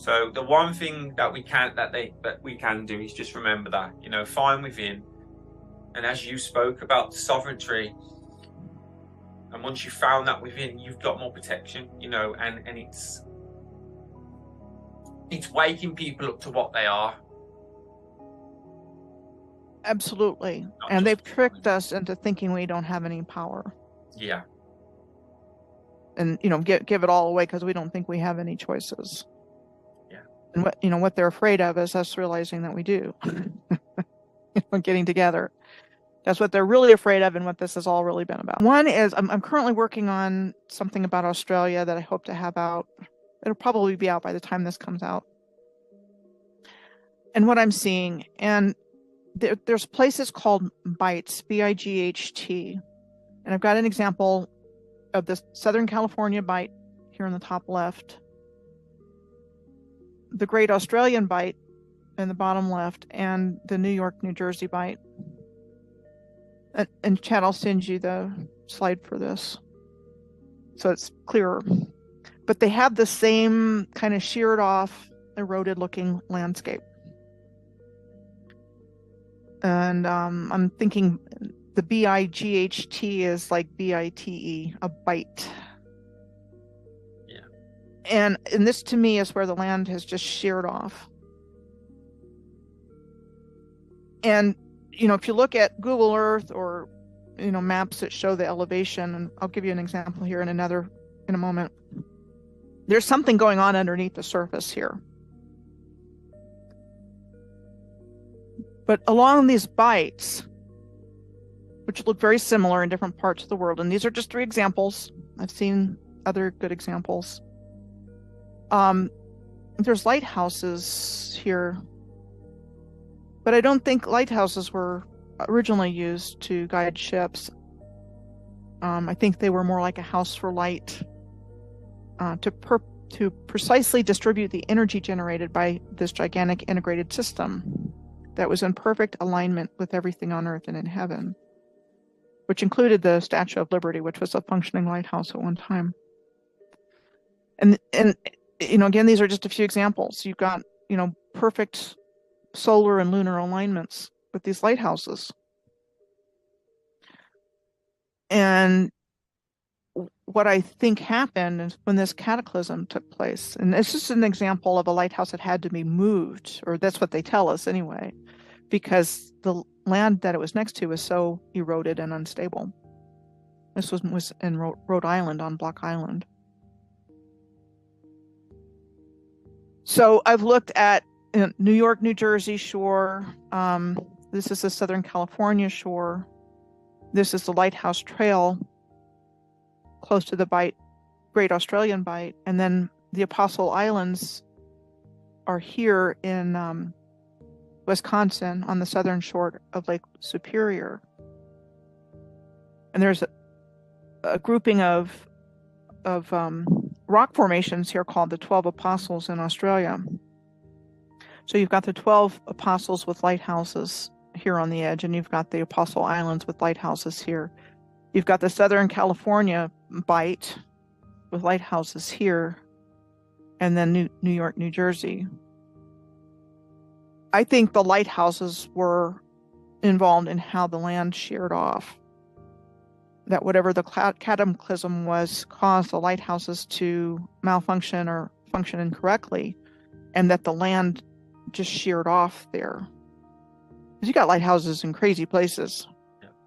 So the one thing that we can do is just remember that, find within. And as you spoke about sovereignty, and once you found that within, you've got more protection, and it's waking people up to what they are. Absolutely. And they've tricked us into thinking we don't have any power. Yeah. And, give it all away because we don't think we have any choices. Yeah. And what they're afraid of is us realizing that we do. Getting together. That's what they're really afraid of and what this has all really been about. One is I'm currently working on something about Australia that I hope to have out. It'll probably be out by the time this comes out. And what I'm seeing, and there's places called bights, B-I-G-H-T. And I've got an example of the Southern California bight here in the top left, the Great Australian bight in the bottom left, and the New York, New Jersey bight. And Chad, I'll send you the slide for this so it's clearer. But they have the same kind of sheared off, eroded looking landscape. And I'm thinking the B-I-G-H-T is like B-I-T-E, a bight. Yeah. And this to me is where the land has just sheared off. And if you look at Google Earth or, maps that show the elevation, and I'll give you an example here in a moment, there's something going on underneath the surface here. But along these bights, which look very similar in different parts of the world, and these are just 3 examples. I've seen other good examples. There's lighthouses here. But I don't think lighthouses were originally used to guide ships. I think they were more like a house for light, to precisely distribute the energy generated by this gigantic integrated system that was in perfect alignment with everything on Earth and in heaven, which included the Statue of Liberty, which was a functioning lighthouse at one time. And again, these are just a few examples. You've got, perfect solar and lunar alignments with these lighthouses. And what I think happened is when this cataclysm took place, and it's just an example of a lighthouse that had to be moved, or that's what they tell us anyway, because the land that it was next to was so eroded and unstable. This was in Rhode Island, on Block Island. So I've looked at New York, New Jersey shore. This is the Southern California shore. This is the Lighthouse Trail close to the bight, Great Australian bight. And then the Apostle Islands are here in Wisconsin on the southern shore of Lake Superior. And there's a grouping of rock formations here called the 12 Apostles in Australia. So you've got the 12 apostles with lighthouses here on the edge, and you've got the Apostle Islands with lighthouses here. You've got the Southern California bight with lighthouses here, and then New York, New Jersey. I think the lighthouses were involved in how the land sheared off. That whatever the cataclysm was caused the lighthouses to malfunction or function incorrectly, and that the land just sheared off there. Because you got lighthouses in crazy places,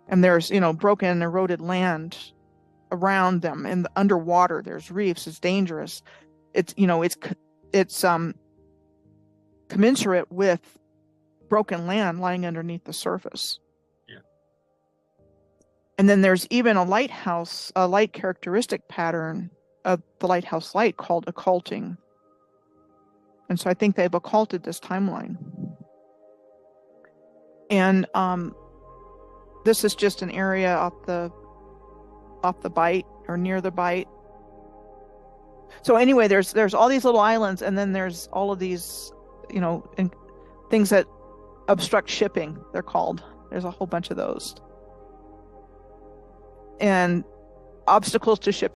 and there's broken, eroded land around them, and underwater there's reefs. It's dangerous. It's commensurate with broken land lying underneath the surface. Yeah. And then there's even a light characteristic pattern of the lighthouse light called occulting. And so I think they've occulted this timeline. And this is just an area off the bight or near the bight. So anyway, there's all these little islands, and then there's all of these, things that obstruct shipping, they're called. There's a whole bunch of those. And obstacles to shipping